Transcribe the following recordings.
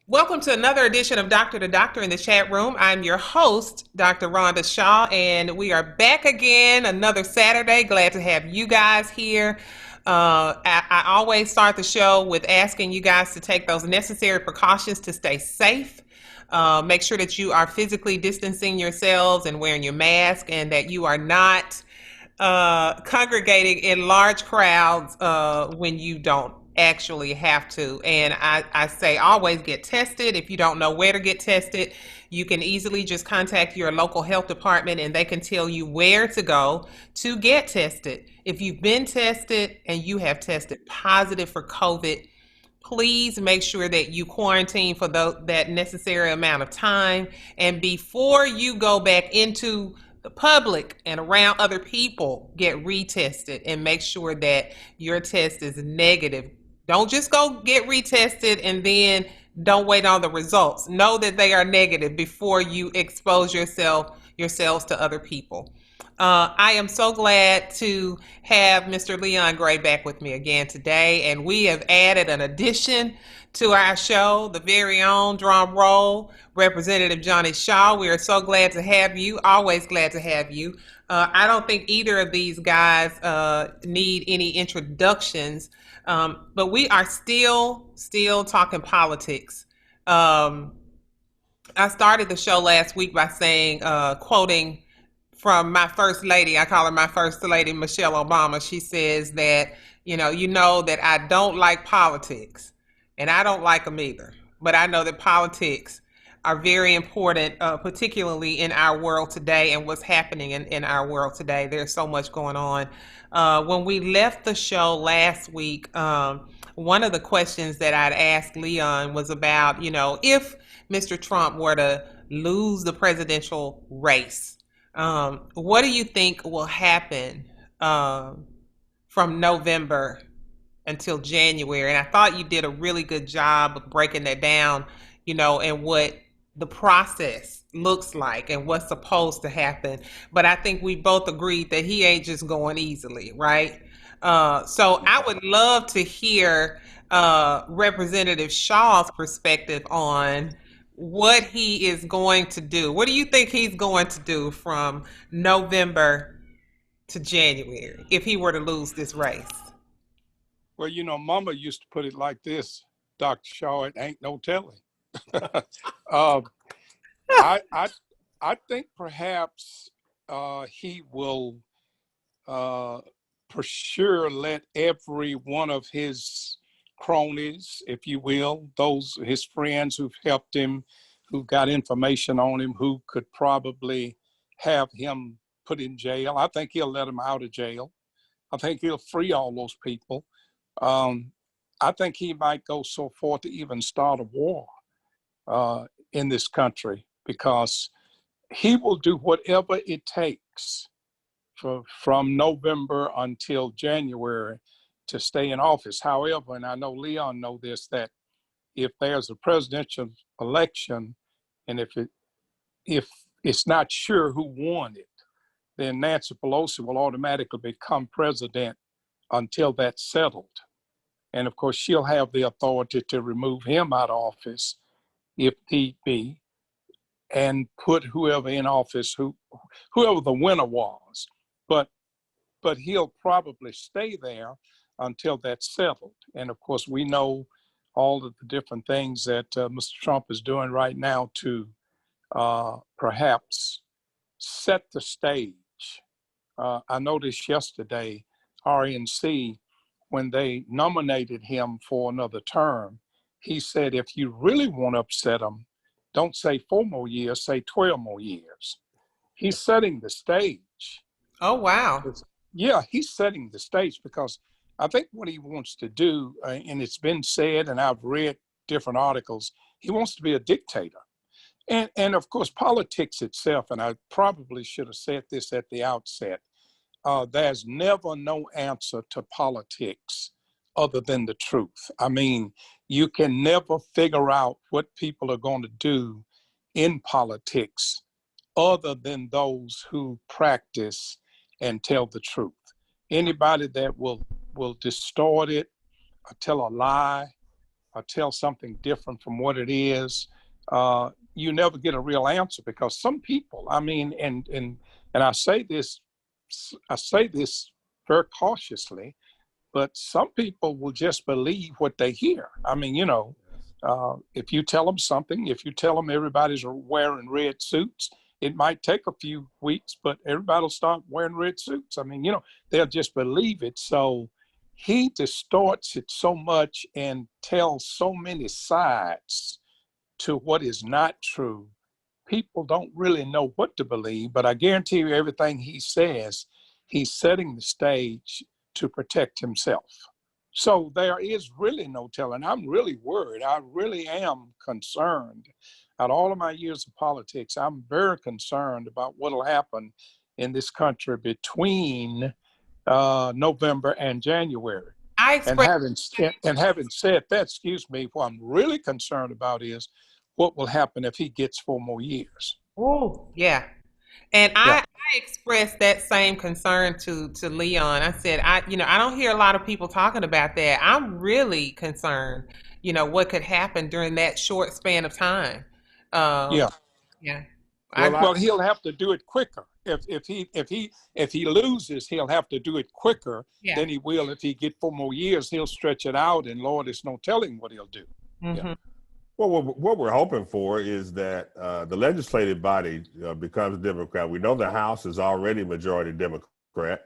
Welcome to another edition of Doctor to Doctor in the chat room. I'm your host, Dr. Rhonda Shaw, and we are back again another Saturday. Glad to have you guys here. I always start the show with asking you guys to take those necessary precautions to stay safe. Make sure that you are physically distancing yourselves and wearing your mask, and that you are not congregating in large crowds when you don't actually have to. And I say always get tested. If you don't know where to get tested, you can easily just contact your local health department and they can tell you where to go to get tested. If you've been tested and you have tested positive for COVID, please make sure that you quarantine for that necessary amount of time. And before you go back into the public and around other people, get retested and make sure that your test is negative. Don't just go get retested and then don't wait on the results. Know that they are negative before you expose yourselves to other people. I am so glad to have Mr. Leon Gray back with me again today, and we have added an addition to our show, the very own drum roll, Representative Johnny Shaw. We are so glad to have you. Always glad to have you. I don't think either of these guys need any introductions, but we are still talking politics. Um, I started the show last week by saying, quoting from my first lady. I call her my first lady, Michelle Obama. She says that, you know that I don't like politics, and I don't like them either. But I know that politics are very important, particularly in our world today and what's happening in our world today. There's so much going on. When we left the show last week, one of the questions that I'd asked Leon was about, if Mr. Trump were to lose the presidential race, what do you think will happen from November until January? And I thought you did a really good job of breaking that down, and what the process looks like and what's supposed to happen. But I think we both agreed that he ain't just going easily, right? So I would love to hear Representative Shaw's perspective on what he is going to do. What do you think he's going to do from November to January if he were to lose this race? Well, Mama used to put it like this, Dr. Shaw, it ain't no telling. uh, I, I, I think perhaps he will uh, for sure let every one of his cronies, if you will, those his friends who've helped him, who got information on him, who could probably have him put in jail. I think he'll let him out of jail. I think he'll free all those people. Um, I think he might go so far to even start a war in this country because he will do whatever it takes from November until January to stay in office. However, and I know Leon know this, that if there's a presidential election and if it's not sure who won it, then Nancy Pelosi will automatically become president until that's settled. And of course, she'll have the authority to remove him out of office if need be, and put whoever in office, whoever the winner was. But he'll probably stay there until that's settled. And of course, we know all of the different things that Mr. Trump is doing right now to perhaps set the stage. I noticed yesterday, RNC, when they nominated him for another term, he said, if you really want to upset him, don't say 4 more years, say 12 more years. He's setting the stage. Oh, wow. Yeah, he's setting the stage because I think what he wants to do, and it's been said, and I've read different articles, he wants to be a dictator. And of course, politics itself, and I probably should have said this at the outset, there's never no answer to politics other than the truth. I mean, you can never figure out what people are going to do in politics other than those who practice and tell the truth. Anybody that will distort it or tell a lie or tell something different from what it is, you never get a real answer, because some people, I mean, and I say this very cautiously, but some people will just believe what they hear. I mean, if you tell them something, if you tell them everybody's wearing red suits, it might take a few weeks, but everybody will start wearing red suits. I mean, they'll just believe it. So he distorts it so much and tells so many sides to what is not true. People don't really know what to believe, but I guarantee you everything he says, he's setting the stage to protect himself. So there is really no telling. I'm really worried. I really am concerned. Out of all of my years of politics, I'm very concerned about what will happen in this country between November and January. I And express. having said that, excuse me, what I'm really concerned about is what will happen if he gets 4 more years. Oh, yeah. And Yeah, I expressed that same concern to Leon. I said, I don't hear a lot of people talking about that. I'm really concerned, what could happen during that short span of time. Um, yeah. yeah. I Well, agree. I, Well, he'll have to do it quicker. If he loses, he'll have to do it quicker Yeah. than he will if he get 4 more years. He'll stretch it out, and Lord, there's no telling what he'll do. Yeah, Hmm. well, what we're hoping for is that the legislative body becomes Democrat. We know the House is already majority Democrat.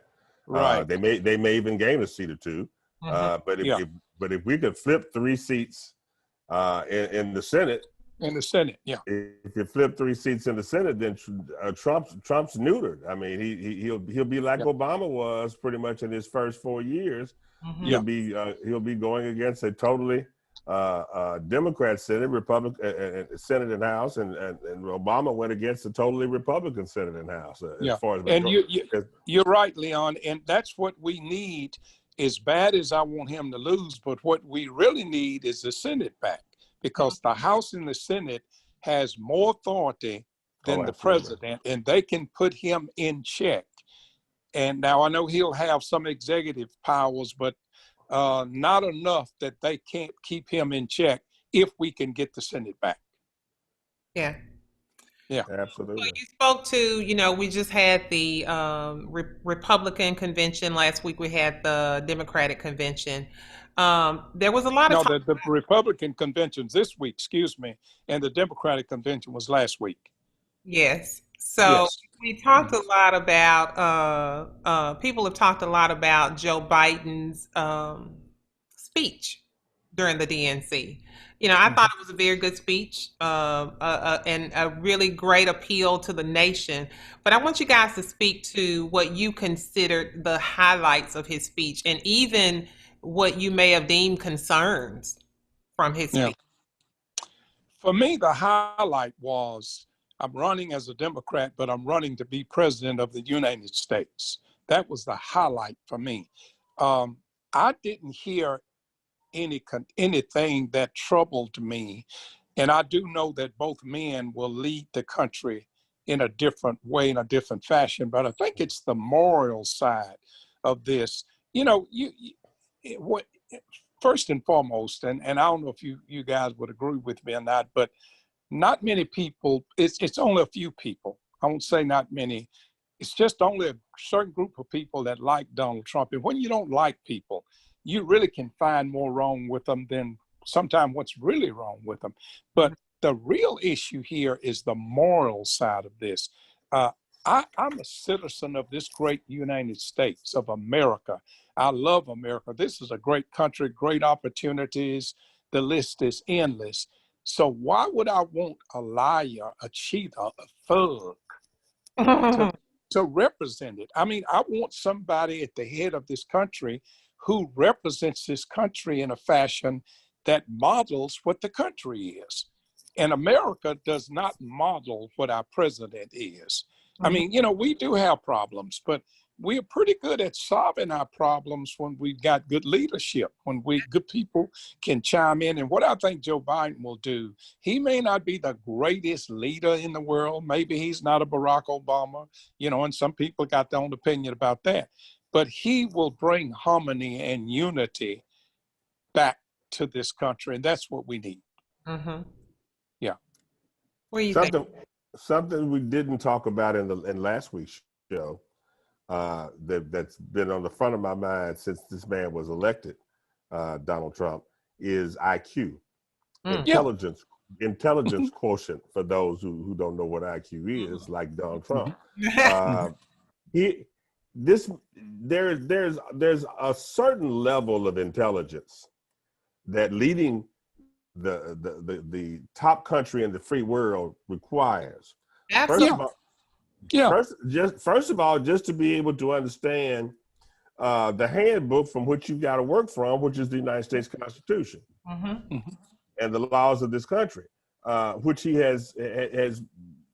right. They may even gain a seat or two. Hmm. But Yeah, if we could flip 3 seats in the Senate, in the Senate. Yeah, if you flip 3 seats in the Senate, then Trump's neutered. I mean, he'll be like yeah, Obama was pretty much in his first 4 years. Hmm. yeah, He'll be going against a totally Democrat Senate, Republican Senate and House, and Obama went against a totally Republican Senate and House as yeah. far as And majority. you're right, Leon. And that's what we need. As bad as I want him to lose, but what we really need is the Senate back, because the House and the Senate has more authority Oh, than the absolutely. president, and they can put him in check. And now I know he'll have some executive powers, but not enough that they can't keep him in check if we can get the Senate back. Yeah. Yeah. So Absolutely. you spoke to, we just had the Republican convention last week. We had the Democratic convention. There was a lot of No, talk. the Republican convention's this week, excuse me, and the Democratic convention was last week. Yes. So Yes. we talked a lot about, people have talked a lot about Joe Biden's speech during the DNC. I thought it was a very good speech, and a really great appeal to the nation. But I want you guys to speak to what you considered the highlights of his speech, and even what you may have deemed concerns from his Yeah. speech. For me, the highlight was I'm running as a Democrat, but I'm running to be president of the United States. That was the highlight for me. I didn't hear anything that troubled me, and I do know that both men will lead the country in a different way, in a different fashion. But I think it's the moral side of this. What first and foremost, and I don't know if you guys would agree with me or not, but not many people, it's only a few people. I won't say not many. It's just only a certain group of people that like Donald Trump. And when you don't like people, you really can find more wrong with them than sometimes what's really wrong with them. But the real issue here is the moral side of this. Uh, I'm a citizen of this great United States of America. I love America. This is a great country, great opportunities. The list is endless. So why would I want a liar, a cheater, a thug to to represent it? I mean, I want somebody at the head of this country who represents this country in a fashion that models what the country is. And America does not model what our president is. I mean, we do have problems, but we're pretty good at solving our problems when we've got good leadership, when good people can chime in. And what I think Joe Biden will do, he may not be the greatest leader in the world. Maybe he's not a Barack Obama, and some people got their own opinion about that. But he will bring harmony and unity back to this country, and that's what we need. Mm-hmm. Yeah. What do you think? Something we didn't talk about in last week's show that's been on the front of my mind since this man was elected, Donald Trump, is IQ, intelligence quotient, for those who don't know what IQ is, like Donald Trump. There's a certain level of intelligence that leading the top country in the free world requires. Absolutely. First of all, just to be able to understand the handbook from which you got to work from, which is the United States Constitution and the laws of this country, which he has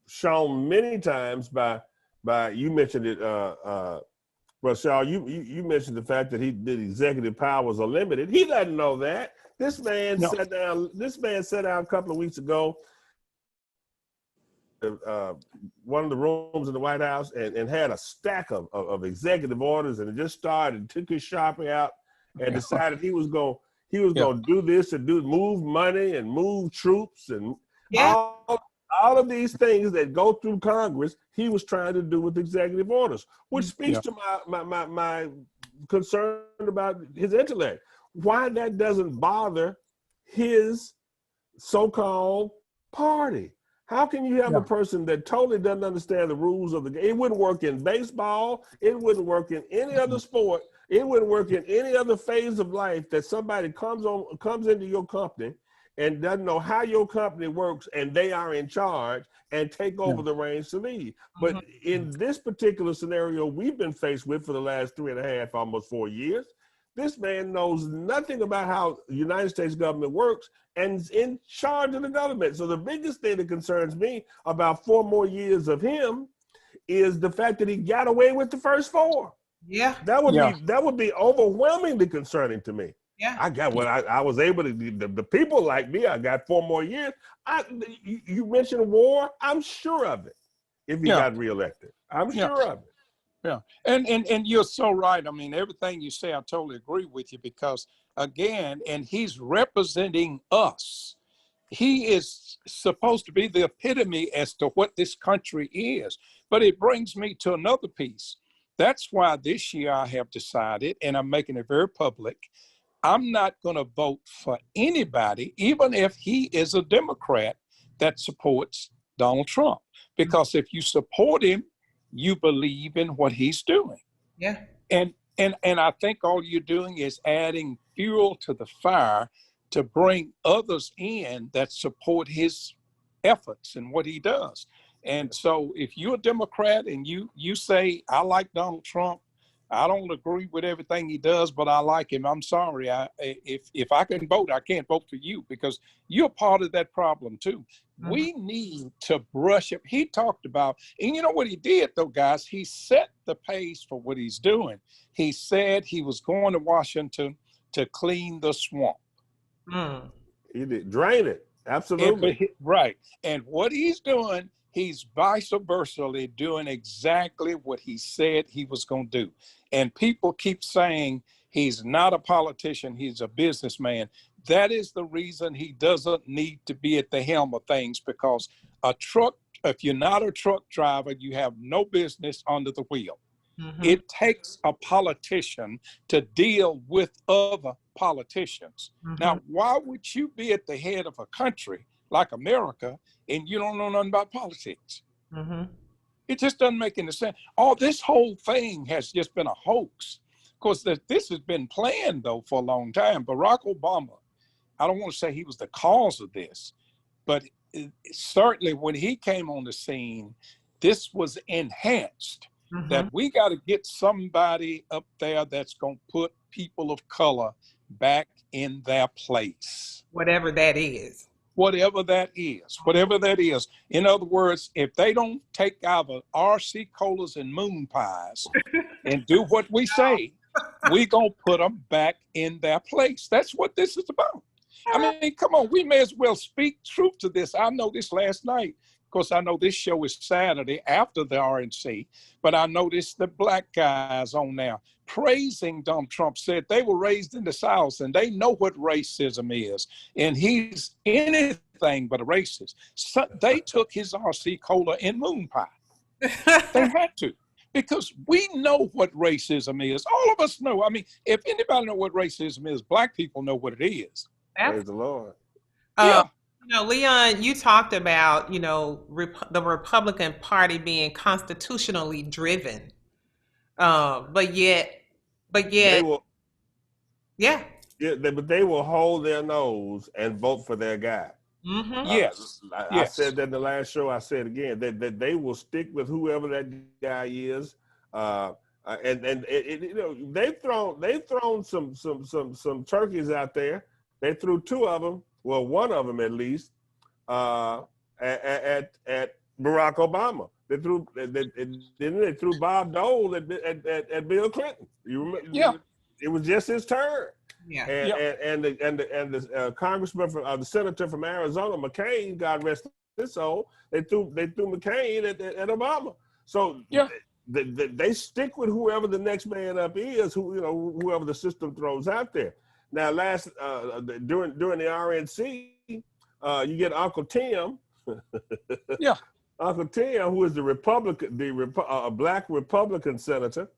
shown many times by you mentioned it, Rashal, you mentioned the fact that the executive powers are limited. He doesn't know that. This man sat down a couple of weeks ago, one of the rooms in the White House, and had a stack of executive orders, and just started and took his shopping out and decided he was going to do this and move money and move troops and all of these things that go through Congress. He was trying to do with executive orders, which speaks to my concern about his intellect. Why that doesn't bother his so-called party? How can you have a person that totally doesn't understand the rules of the game? It wouldn't work in baseball. It wouldn't work in any other sport. It wouldn't work in any other phase of life that somebody comes into your company and doesn't know how your company works, and they are in charge and take over the reins to lead. But in this particular scenario we've been faced with for the last 3.5, almost 4 years, this man knows nothing about how the United States government works and is in charge of the government. So the biggest thing that concerns me about 4 more years of him is the fact that he got away with the first 4. Yeah. That would be overwhelmingly concerning to me. Yeah. I was able to, the people like me, I got 4 more years. You mentioned war, I'm sure of it if he got reelected. I'm sure of it. Yeah, and you're so right. I mean, everything you say, I totally agree with you, because again, and he's representing us. He is supposed to be the epitome as to what this country is. But it brings me to another piece. That's why this year I have decided, and I'm making it very public, I'm not going to vote for anybody, even if he is a Democrat, that supports Donald Trump. Because if you support him, you believe in what he's doing. Yeah. And I think all you're doing is adding fuel to the fire to bring others in that support his efforts and what he does. And so if you're a Democrat and you say, I like Donald Trump, I don't agree with everything he does, but I like him, I'm sorry. If I can vote, I can't vote for you, because you're part of that problem too. We need to brush up. He talked about, and you know what he did though, guys? He set the pace for what he's doing. He said he was going to Washington to clean the swamp. He did drain it. Absolutely. Right. And what he's doing, he's vice versa doing exactly what he said he was going to do. And people keep saying he's not a politician, he's a businessman. That is the reason he doesn't need to be at the helm of things, because if you're not a truck driver, you have no business under the wheel. It takes a politician to deal with other politicians. Now, why would you be at the head of a country like America and you don't know nothing about politics? It just doesn't make any sense. This whole thing has just been a hoax. Of course, this has been planned, though, for a long time. Barack Obama, I don't want to say he was the cause of this, but certainly when he came on the scene, this was enhanced. That we got to get somebody up there that's going to put people of color back in their place. Whatever that is. Whatever that is. Whatever that is. In other words, if they don't take our RC colas and moon pies and do what we say, we're going to put them back in their place. That's what this is about. I mean, come on, we may as well speak truth to this. I know this last night. course, I know this show is Saturday after the RNC, but I noticed the black guys on there praising Donald Trump, said they were raised in the South and they know what racism is. And he's anything but a racist. So they took his RC Cola and moon pie. They had to, because we know what racism is. All of us know. I mean, if anybody know what racism is, black people know what it is. Praise the Lord. Yeah. Leon, you talked about, the Republican Party being constitutionally driven, but yet, They will, yeah. but they will hold their nose and vote for their guy. Mm-hmm. Yes. I said that in the last show. I said again that they will stick with whoever that guy is. They've thrown some turkeys out there. They threw two of them. Well, one of them at least, at Barack Obama. They threw Bob Dole at Bill Clinton. You remember? Yeah. It was just his turn. Yeah. And the congressman the senator from Arizona, McCain, God rest his soul, they threw McCain at Obama. So yeah. They stick with whoever the next man up is, whoever the system throws out there. Now, during the RNC, you get Uncle Tim. Yeah. Uncle Tim, who is a black Republican senator.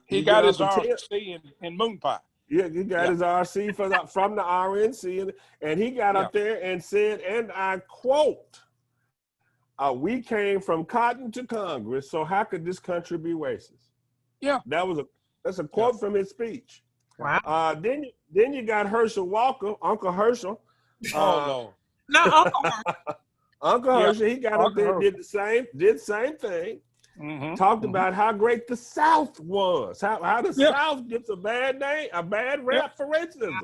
He got his RC in moon pie. Yeah, he got his RC from the RNC, and he got up there and said, and I quote, "We came from cotton to Congress, so how could this country be racist?" Yeah, that's a quote from his speech. Wow. Then you got Herschel Walker, Uncle Herschel. No, Uncle Herschel. Uncle Herschel, he got up there, did the same thing. Mm-hmm. Talked about how great the South was, how the South gets a bad name, a bad rap for racism.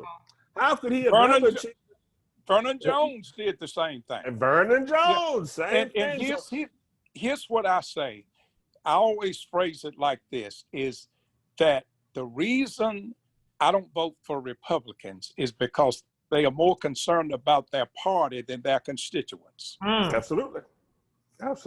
How could he have Vernon Jones did the same thing. And Vernon Jones, same thing. And here's what I say. I always phrase it like this, is that the reason I don't vote for Republicans is because they are more concerned about their party than their constituents. Absolutely. That's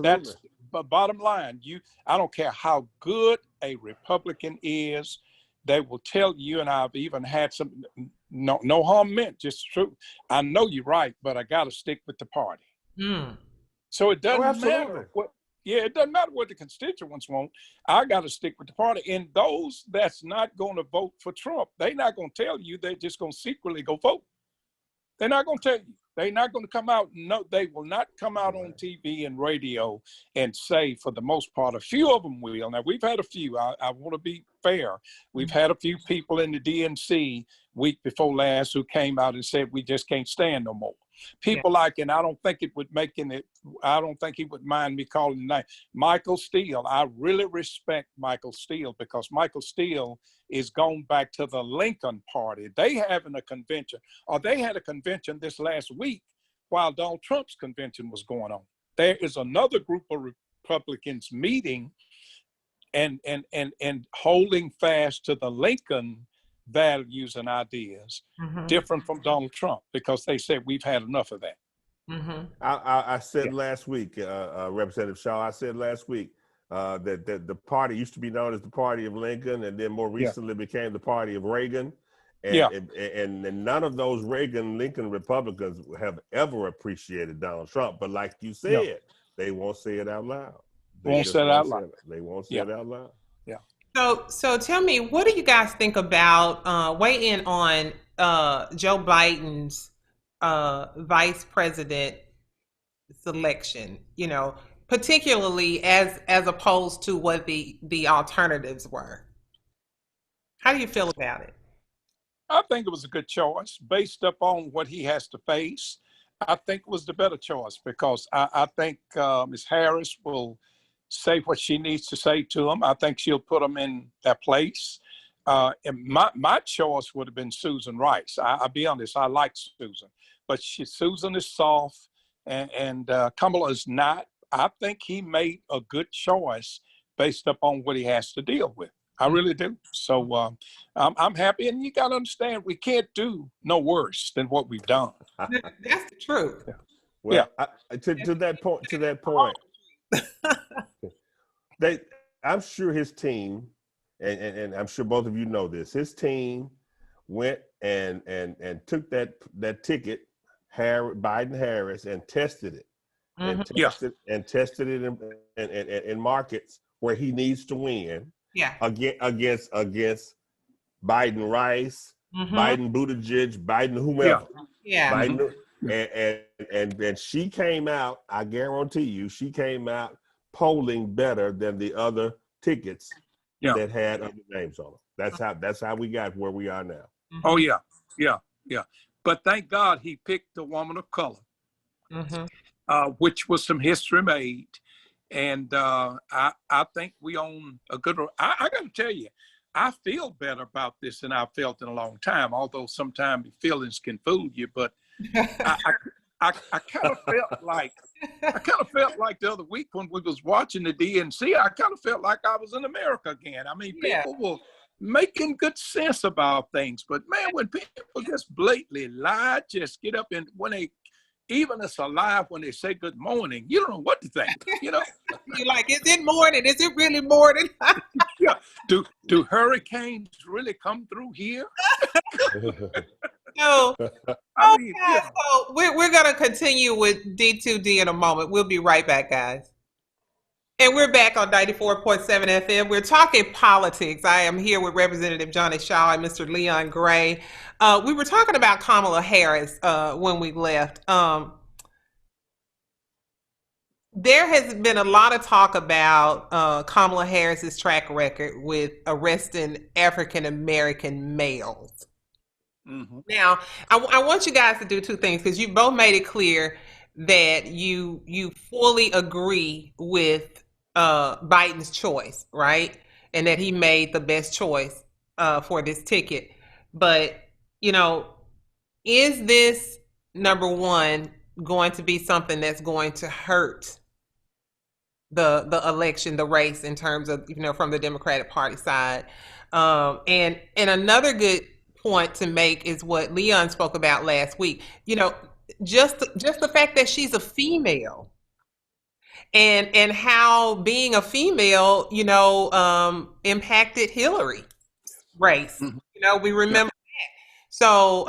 the bottom line. I don't care how good a Republican is, they will tell you, and I've even had some, no harm meant, just true. I know you're right, but I got to stick with the party. So it doesn't matter it doesn't matter what the constituents want. I got to stick with the party. And those that's not going to vote for Trump, they're not going to tell you. They're just going to secretly go vote. They're not going to tell you. They're not going to come out. No, they will not come out on TV and radio and say, for the most part, a few of them will. Now, we've had a few. I want to be fair. We've had a few people in the DNC week before last who came out and said, we just can't stand no more. People like, and I don't think he would mind me calling him name, Michael Steele. I really respect Michael Steele because Michael Steele is going back to the Lincoln Party. They having a convention, or they had a convention this last week while Donald Trump's convention was going on. There is another group of Republicans meeting and holding fast to the Lincoln values and ideas, different from Donald Trump, because they said we've had enough of that. I said last week, Representative Shaw, I said last week that the party used to be known as the Party of Lincoln, and then more recently became the Party of Reagan. And none of those Reagan-Lincoln Republicans have ever appreciated Donald Trump. But like you said, they won't say it out loud. They won't say it out loud. So tell me, what do you guys think about weigh in on Joe Biden's vice president selection? Particularly as opposed to what the alternatives were. How do you feel about it? I think it was a good choice based upon what he has to face. I think it was the better choice because I think Ms. Harris will say what she needs to say to them. I think she'll put them in their place. And my choice would have been Susan Rice. I'll be honest, I like Susan, but Susan is soft and Kamala is not. I think he made a good choice based upon what he has to deal with. I really do. So I'm happy, and you got to understand, we can't do no worse than what we've done. That's the truth. Well, to that point, they, I'm sure his team, and I'm sure both of you know this. His team went and took that ticket, Biden Harris, and tested it, and tested it in markets where he needs to win. Yeah. Against Biden Rice, Biden Buttigieg, Biden whomever. Yeah. Biden, and she came out. I guarantee you, she came out polling better than the other tickets that had other names on them. That's how we got where we are now. Oh yeah. But thank God he picked a woman of color, which was some history made. And I think we own a good. I got to tell you, I feel better about this than I've felt in a long time. Although sometimes feelings can fool you, but I kind of felt like the other week when we was watching the DNC. I kind of felt like I was in America again. I mean, people were making good sense about things, but man, when people just blatantly lie, just get up and when they. Even us alive when they say good morning, you don't know what to think, you know? You're like, is it morning? Is it really morning? Yeah. Do hurricanes really come through here? No. I mean, So we're going to continue with D2D in a moment. We'll be right back, guys. And we're back on 94.7 FM. We're talking politics. I am here with Representative Johnny Shaw and Mr. Leon Gray. We were talking about Kamala Harris when we left. There has been a lot of talk about Kamala Harris's track record with arresting African-American males. Now, I want you guys to do two things because you both made it clear that you fully agree with Biden's choice, right? And that he made the best choice for this ticket. But, you know, is this, number one, going to be something that's going to hurt the election, the race in terms of, you know, from the Democratic Party side? And another good point to make is what Leon spoke about last week. You know, just the fact that she's a female and how being a female, you know, impacted Hillary race. You know, we remember that. So,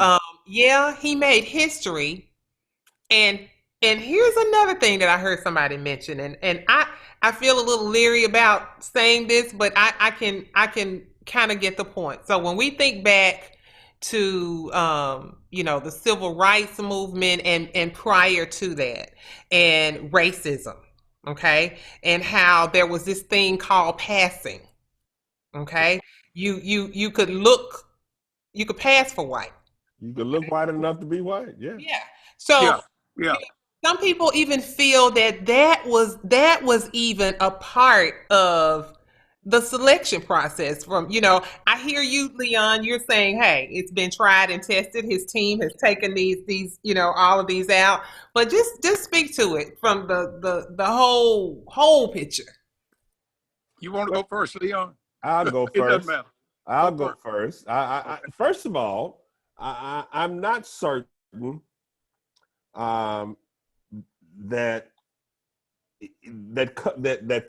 he made history. And here's another thing that I heard somebody mention, and I feel a little leery about saying this, but I can kind of get the point. So when we think back to you know, the civil rights movement and prior to that, and racism, okay, and how there was this thing called passing, okay, you could pass for white. You could look white enough to be white, yeah. So some people even feel that was even a part of the selection process. From, you know, I hear you, Leon, you're saying, hey, it's been tried and tested. His team has taken these, you know, all of these out. But just speak to it from the whole picture. You want to go first, Leon? I'll go first. It doesn't matter. I'll go first. I first of all, I'm not certain that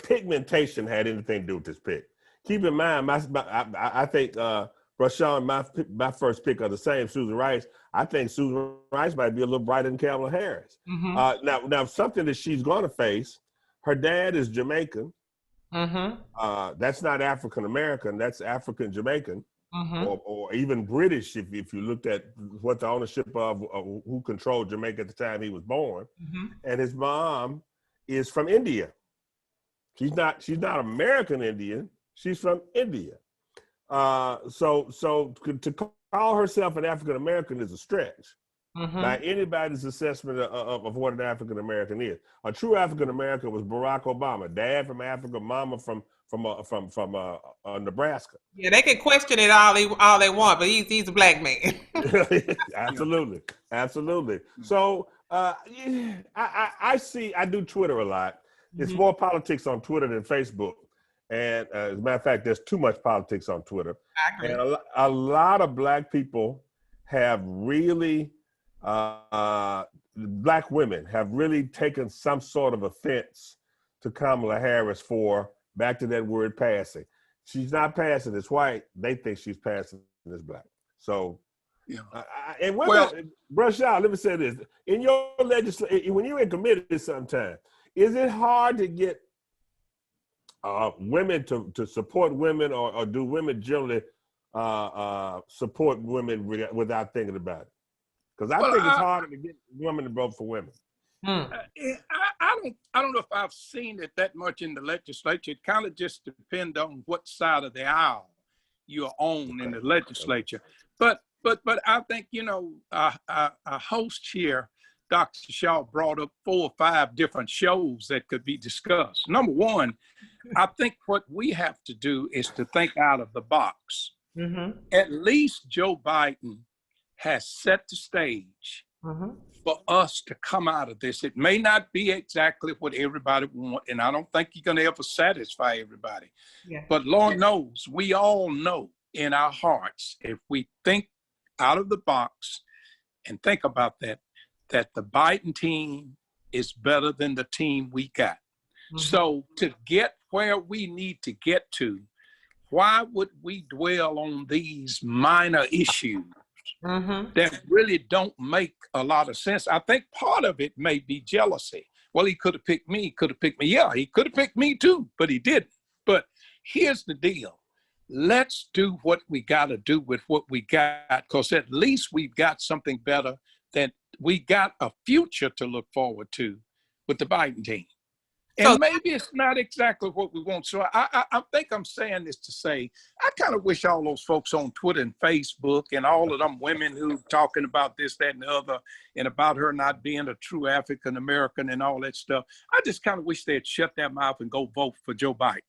pigmentation had anything to do with this pick. Keep in mind, I think Rashawn, my first pick are the same, Susan Rice. I think Susan Rice might be a little brighter than Kamala Harris. Now something that she's going to face. Her dad is Jamaican. That's not African American. That's African Jamaican, or even British. If you looked at what the ownership of who controlled Jamaica at the time he was born, and his mom is from India. She's not American Indian. She's from India. So to call herself an African American is a stretch by anybody's assessment of what an African American is. A true African American was Barack Obama, dad from Africa, mama from Nebraska. Yeah, they can question it all they want, but he's a black man. Absolutely. So I do Twitter a lot. It's more politics on Twitter than Facebook. And as a matter of fact, there's too much politics on Twitter. I agree. And a lot of black people have really black women have really taken some sort of offense to Kamala Harris for, back to that word, passing. She's not passing as white. They think she's passing as black. So, Yeah. and Well, brush out. Let me say this: in your legislation, when you're in committee, sometimes is it hard to get women to support women, or do women generally support women without thinking about it? Because I think it's harder to get women to vote for women. I don't know if I've seen it that much in the legislature. It kind of just depends on what side of the aisle you're on in the legislature. But I think, you know, our host here, Dr. Shaw, brought up 4 or 5 different shows that could be discussed. Number one, I think what we have to do is to think out of the box. Mm-hmm. At least Joe Biden has set the stage for us to come out of this. It may not be exactly what everybody wants, and I don't think you're going to ever satisfy everybody. Yeah. But Lord knows, we all know in our hearts, if we think out of the box and think about that the Biden team is better than the team we got. So to get where we need to get to, why would we dwell on these minor issues that really don't make a lot of sense? I think part of it may be jealousy. Well, he could have picked me, Yeah, he could have picked me too, but he didn't. But here's the deal. Let's do what we got to do with what we got, because at least we've got something better, than we got a future to look forward to with the Biden team. And maybe it's not exactly what we want. So I think I'm saying this to say, I kind of wish all those folks on Twitter and Facebook and all of them women who talking about this, that, and the other, and about her not being a true African American and all that stuff, I just kind of wish they'd shut their mouth and go vote for Joe Biden.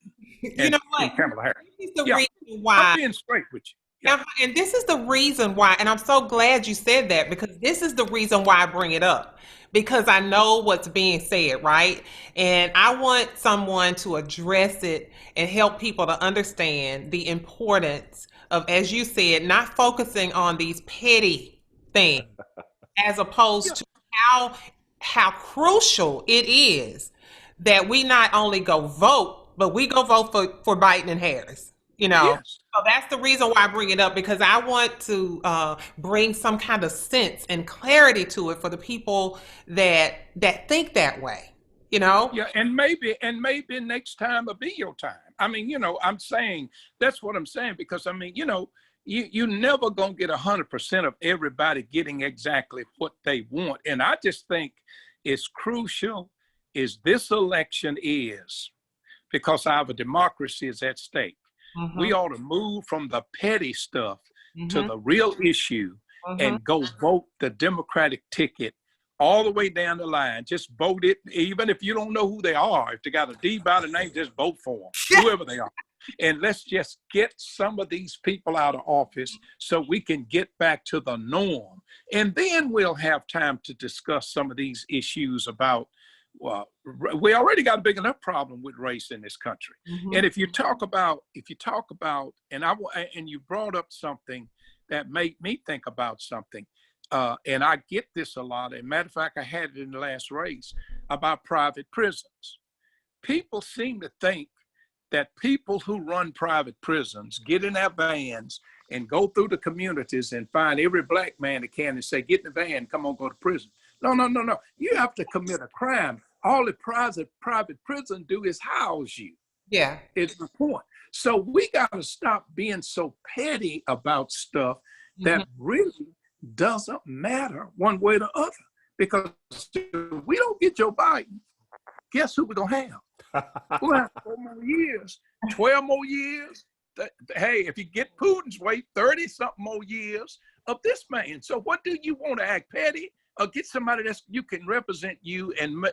You know what? And Kamala Harris. This is the reason why. I'm being straight with you. Yeah. And this is the reason why, and I'm so glad you said that, because this is the reason why I bring it up, because I know what's being said, right? And I want someone to address it and help people to understand the importance of, as you said, not focusing on these petty things, as opposed to how crucial it is that we not only go vote, but we go vote for Biden and Harris. You know, Yes. So that's the reason why I bring it up, because I want to bring some kind of sense and clarity to it for the people that think that way. You know? Yeah, and maybe next time will be your time. I mean, you know, I'm saying that's what I'm saying, because I mean, you know, you never gonna get 100% of everybody getting exactly what they want, and I just think it's crucial is this election is, because our democracy is at stake. We ought to move from the petty stuff to the real issue and go vote the Democratic ticket all the way down the line. Just vote it, even if you don't know who they are. If they got a D by the name, just vote for them, whoever they are. And let's just get some of these people out of office so we can get back to the norm. And then we'll have time to discuss some of these issues about, well, we already got a big enough problem with race in this country. And if you talk about, and you brought up something that made me think about something, and I get this a lot. As a matter of fact, I had it in the last race about private prisons. People seem to think that people who run private prisons get in their vans and go through the communities and find every black man they can and say, get in the van, come on, go to prison. No. You have to commit a crime. All the private prison do is house you. Yeah. Is the point. So we got to stop being so petty about stuff that really doesn't matter one way or the other. Because if we don't get Joe Biden, guess who we're going to have? We'll have 4 more years, 12 more years. Hey, if you get Putin's way, 30-something more years of this man. So what do you want to act petty? Or get somebody that you can represent you and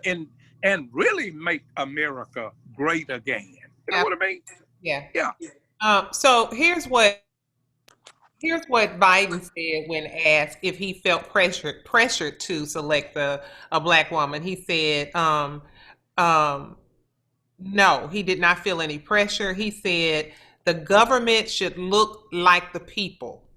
really make America great again. You know what I mean? Yeah. Yeah. So here's what Biden said when asked if he felt pressured to select a black woman. He said, no, he did not feel any pressure. He said the government should look like the people,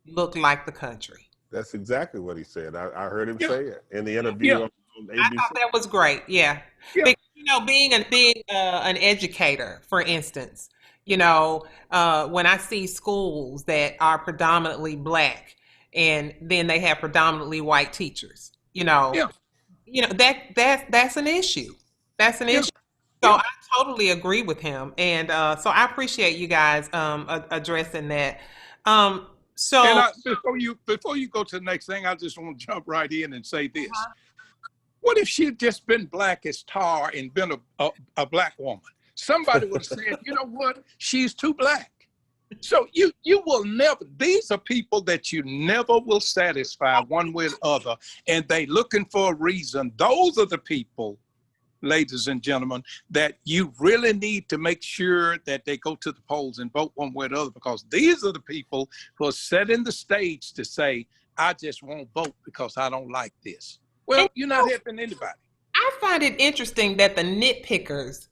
look like the country. That's exactly what he said. I heard him Yeah, say it in the interview yeah, on I ABC. thought that was great. Yeah, yeah, because being an educator, for instance, when I see schools that are predominantly black, and then they have predominantly white teachers, yeah, that's an issue. That's an yeah, issue. So yeah. I totally agree with him, and so I appreciate you guys addressing that. Um, And so before you go to the next thing, I just want to jump right in and say this. What if she had just been black as tar and been a black woman? Somebody would have said, you know what? She's too black. So you will never, these are people that you never will satisfy one way or the other, and they looking for a reason. Those are the people, ladies and gentlemen, that you really need to make sure that they go to the polls and vote one way or the other, because these are the people who are setting the stage to say, I just won't vote because I don't like this. Well, and, you're not helping anybody. I find it interesting that the nitpickers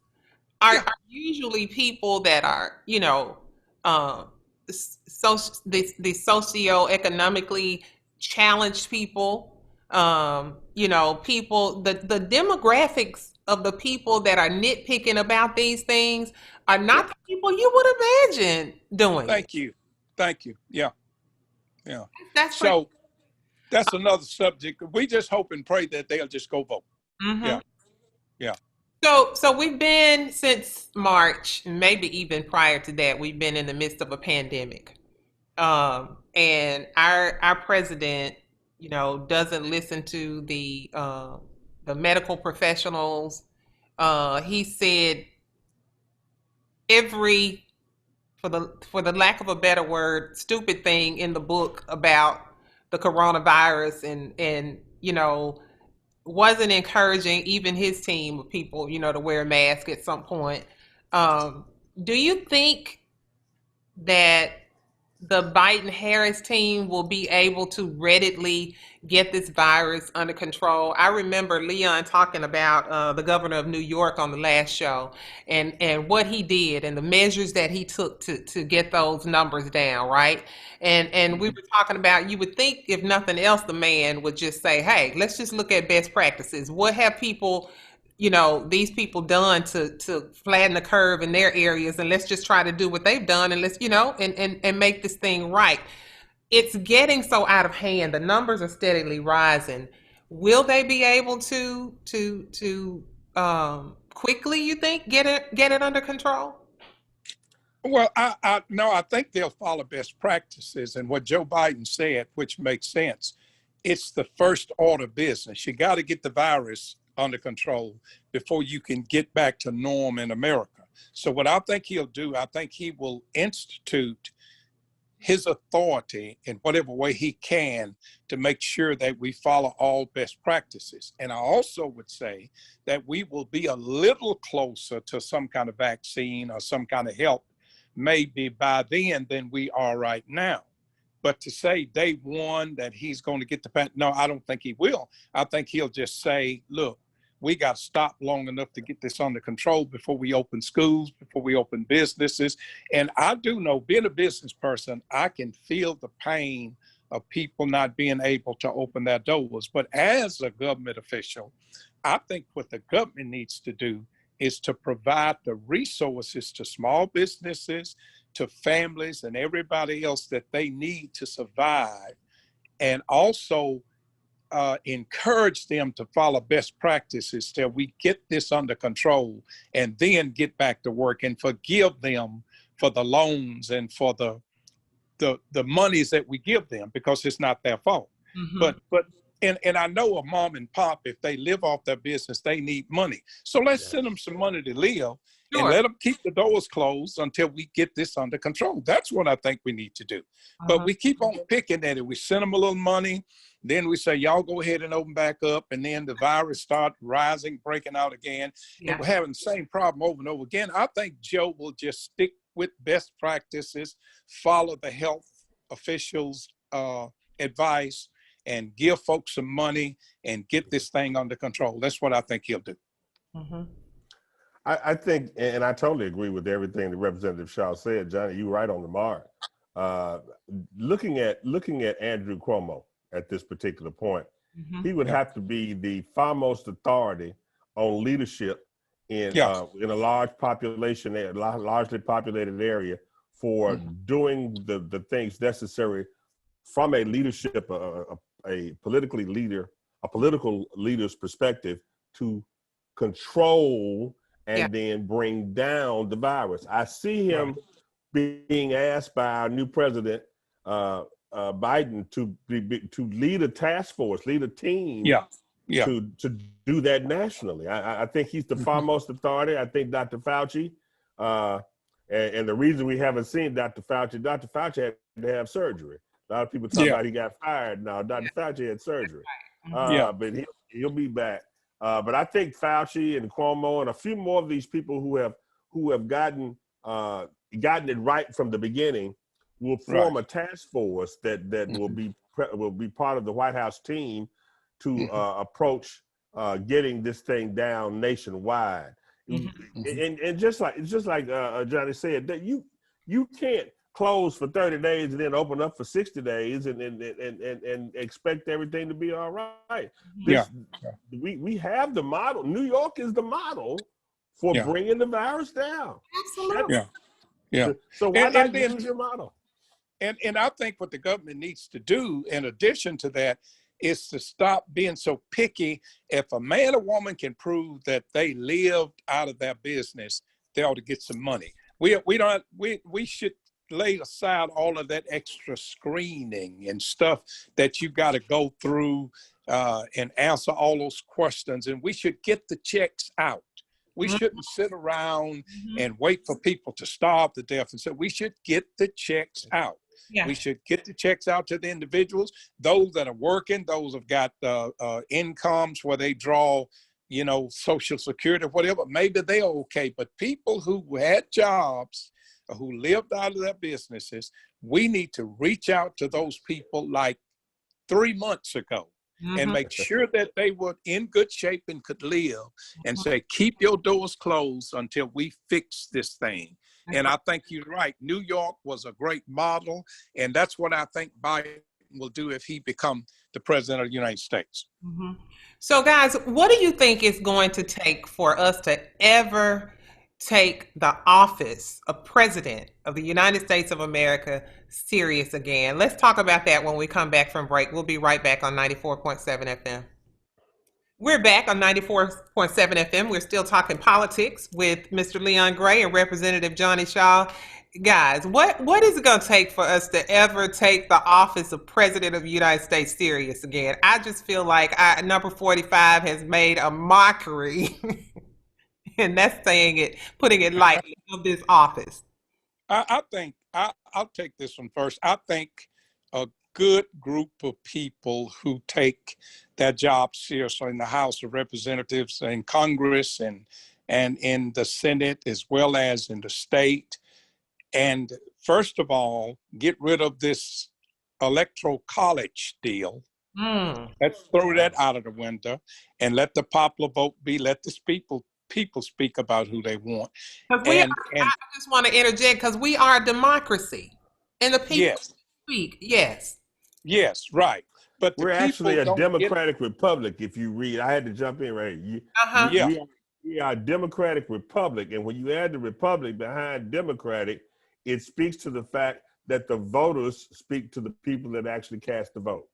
are, Yeah, are usually people that are, uh, so the socioeconomically challenged people, people, the demographics of the people that are nitpicking about these things are yeah. not the people you would imagine doing it. Thank you. Thank you. Yeah, yeah. That's pretty. So that's another subject. We just hope and pray that they'll just go vote. Mhm. Yeah, yeah. So we've been since March, maybe even prior to that, we've been in the midst of a pandemic. And our president, doesn't listen to the medical professionals. He said every, for the lack of a better word, stupid thing in the book about the coronavirus, and wasn't encouraging even his team of people, to wear a mask at some point. Um, do you think that the Biden Harris team will be able to readily get this virus under control? I remember Leon talking about the governor of New York on the last show, and what he did and the measures that he took to get those numbers down, right? And we were talking about, you would think if nothing else, the man would just say, hey, let's just look at best practices. What have these people done to flatten the curve in their areas, and let's just try to do what they've done, and let's and make this thing right. It's getting so out of hand. The numbers are steadily rising. Will they be able to quickly, you think, get it under control? Well, I no, I think they'll follow best practices and what Joe Biden said, which makes sense. It's the first order of business. You got to get the virus under control before you can get back to norm in America. So what I think he'll do, I think he will institute his authority in whatever way he can to make sure that we follow all best practices. And I also would say that we will be a little closer to some kind of vaccine or some kind of help maybe by then than we are right now. But to say day one that he's going to get the no, I don't think he will. I think he'll just say, look, we got to stop long enough to get this under control before we open schools, before we open businesses. And I do know, being a business person, I can feel the pain of people not being able to open their doors. But as a government official, I think what the government needs to do is to provide the resources to small businesses, to families, and everybody else that they need to survive, and also encourage them to follow best practices till we get this under control, and then get back to work and forgive them for the loans and for the monies that we give them, because it's not their fault. Mm-hmm. But and I know a mom and pop, if they live off their business, they need money. So let's send them some money to live and Sure. let them keep the doors closed until we get this under control. That's what I think we need to do. But we keep on picking at it. We send them a little money. Then we say, y'all go ahead and open back up. And then the virus start rising, breaking out again. Yeah. And we're having the same problem over and over again. I think Joe will just stick with best practices, follow the health officials' advice, and give folks some money and get this thing under control. That's what I think he'll do. Mm-hmm. I think, and I totally agree with everything that Representative Shaw said. Johnny, you're right on the mark. Looking at Andrew Cuomo at this particular point. Mhm. He would have to be the foremost authority on leadership in a large population, largely populated area for doing the things necessary from a leadership, a political leader's perspective to control and then bring down the virus. I see him being asked by our new president, Biden, to lead a task force, lead a team to do that nationally. I think he's the foremost authority. I think Dr. Fauci, and the reason we haven't seen Dr. Fauci had to have surgery. A lot of people talk about he got fired. Now, Dr. Fauci had surgery, but he'll be back. But I think Fauci and Cuomo and a few more of these people who have gotten it right from the beginning will form a task force that will be part of the White House team to approach getting this thing down nationwide. And just like Johnny said, that you can't close for 30 days and then open up for 60 days and expect everything to be all right. We have the model. New York is the model for bringing the virus down. Absolutely. So why not use your model? And I think what the government needs to do, in addition to that, is to stop being so picky. If a man or woman can prove that they lived out of their business, they ought to get some money. We should lay aside all of that extra screening and stuff that you got to go through and answer all those questions. And we should get the checks out. We shouldn't sit around and wait for people to starve to death. And so we should get the checks out. We should get the checks out to the individuals, those that are working, those have got incomes where they draw, Social Security, whatever. Maybe they're okay. But people who had jobs, who lived out of their businesses, we need to reach out to those people like 3 months ago and make sure that they were in good shape and could live, and say, keep your doors closed until we fix this thing. And I think you're right. New York was a great model, and that's what I think Biden will do if he becomes the president of the United States. So, guys, what do you think is going to take for us to ever take the office of president of the United States of America serious again? Let's talk about that when we come back from break. We'll be right back on 94.7 FM. We're back on 94.7 FM. We're still talking politics with Mr. Leon Gray and Representative Johnny Shaw. Guys, what is it going to take for us to ever take the office of President of the United States serious again? I just feel like number 45 has made a mockery, and that's saying it, putting it lightly, of this office. I think, I'll take this one first. I think a good group of people who take their job seriously in the House of Representatives and Congress and in the Senate, as well as in the state. And first of all, get rid of this electoral college deal. Let's throw that out of the window and let the popular vote be. Let the people speak about who they want. I just want to interject, because we are a democracy, and the people speak. Yes, right. But we're actually a democratic republic. If you read, I had to jump in right here. We are a democratic republic, and when you add the republic behind democratic, it speaks to the fact that the voters speak to the people that actually cast the vote.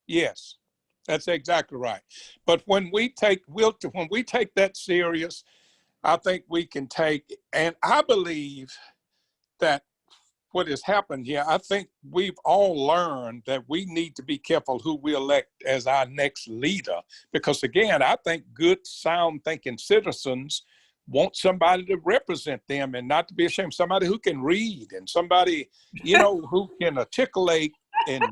Yes, that's exactly right. But when we take that serious, I think we can take, and I believe that what has happened here, I think we've all learned that we need to be careful who we elect as our next leader. Because again, I think good, sound thinking citizens want somebody to represent them and not to be ashamed, somebody who can read and somebody, who can articulate and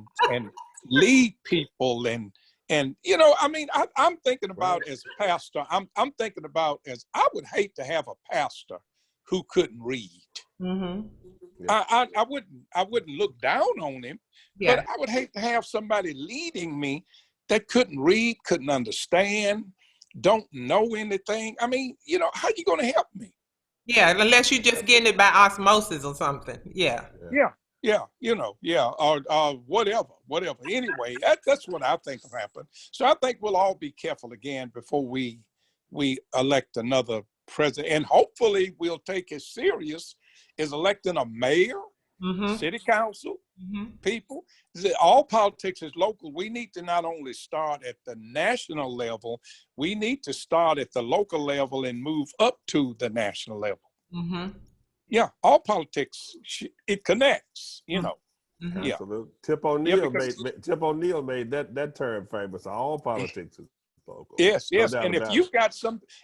lead people. And I'm thinking about as a pastor, I'm thinking about as I would hate to have a pastor who couldn't read. I wouldn't look down on him, but I would hate to have somebody leading me that couldn't read, couldn't understand, don't know anything. I mean, how are you going to help me? Unless you're just getting it by osmosis or something. Yeah. Yeah, or whatever. Anyway, that's what I think will happen. So I think we'll all be careful again before we elect another president, and hopefully we'll take as serious as electing a mayor, Mm-hmm. city council, Mm-hmm. people. All politics is local. We need to not only start at the national level, we need to start at the local level and move up to the national level. Mm-hmm. Yeah, all politics, it connects, Mm-hmm. Yeah. Absolutely. Because Tip O'Neill made that term famous. All politics is local. yes, No yes. doubt And if about you've it. got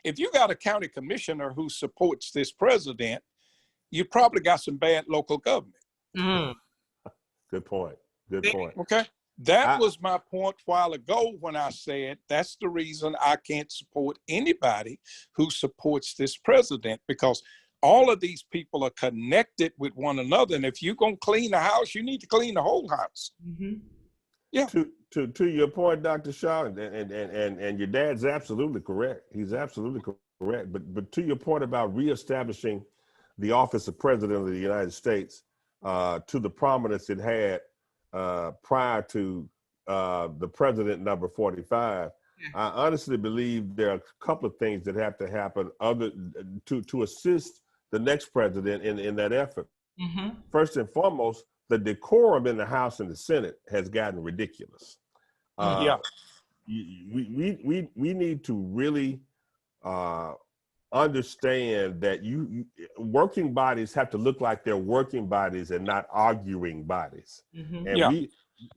if you got a county commissioner who supports this president, you probably got some bad local government. Mm. Good point. Good point. Okay. That I, was my point a while ago when I said that's the reason I can't support anybody who supports this president, because all of these people are connected with one another. And if you're going to clean the house, you need to clean the whole house. Mm-hmm. Yeah. To your point, Dr. Shaw, and your dad's absolutely correct. He's absolutely correct. But to your point about reestablishing the office of President of the United States to the prominence it had prior to the president number 45, I honestly believe there are a couple of things that have to happen to assist the next president in that effort. Mm-hmm. First and foremost, the decorum in the House and the Senate has gotten ridiculous. Yeah. We need to really understand that working bodies have to look like they're working bodies and not arguing bodies. Mm-hmm. And Yeah.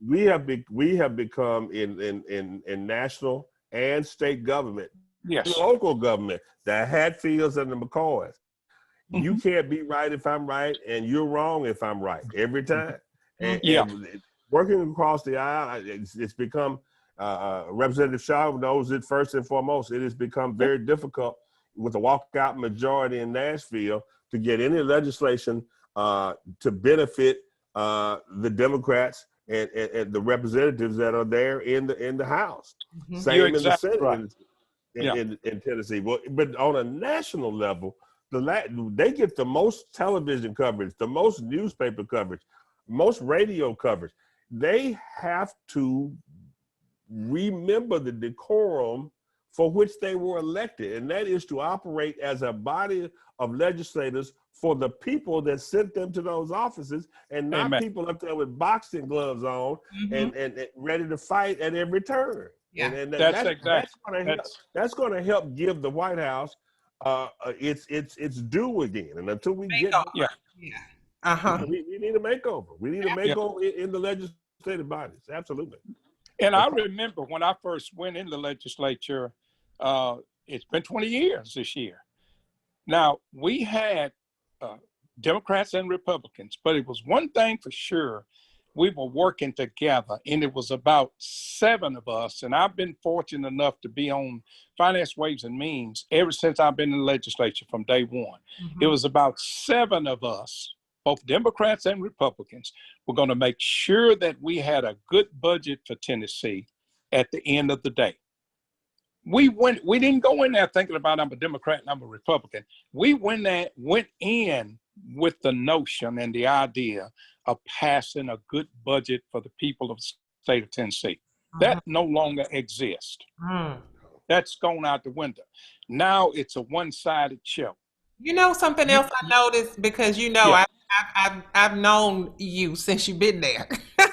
we have become in national and state government, Yes. local government, the Hatfields and the McCoys. You Mhm. can't be right if I'm right, and you're wrong if I'm right every time. Yeah. And working across the aisle, it's become, Representative Shaw knows it first and foremost, it has become very difficult with the walkout majority in Nashville to get any legislation to benefit the Democrats and the representatives that are there in the House. Mm-hmm. Same You're in the exactly Senate right. in Tennessee. But on a national level, they get the most television coverage, the most newspaper coverage, most radio coverage. They have to remember the decorum for which they were elected, and that is to operate as a body of legislators for the people that sent them to those offices, and not Amen. people up there with boxing gloves on Mm-hmm. and ready to fight at every turn. Yeah. And That's exactly. that's going to help give the White House it's due again. And until we get Yeah. Uh-huh. we need a makeover. We need a makeover in the legislative bodies. Absolutely. And I remember when I first went in the legislature, it's been 20 years this year. Now, we had Democrats and Republicans, but it was one thing for sure. We were working together, and it was about 7 of us. And I've been fortunate enough to be on Finance, Ways, and Means ever since I've been in the legislature from day one. Mm-hmm. It was about 7 of us, both Democrats and Republicans, were going to make sure that we had a good budget for Tennessee at the end of the day. We didn't go in there thinking about I'm a Democrat and I'm a Republican. We went in with the notion and the idea of passing a good budget for the people of the state of Tennessee. That no longer exists. Mm. That's gone out the window. Now it's a one-sided show. You know something else I noticed, because I've known you since you've been there.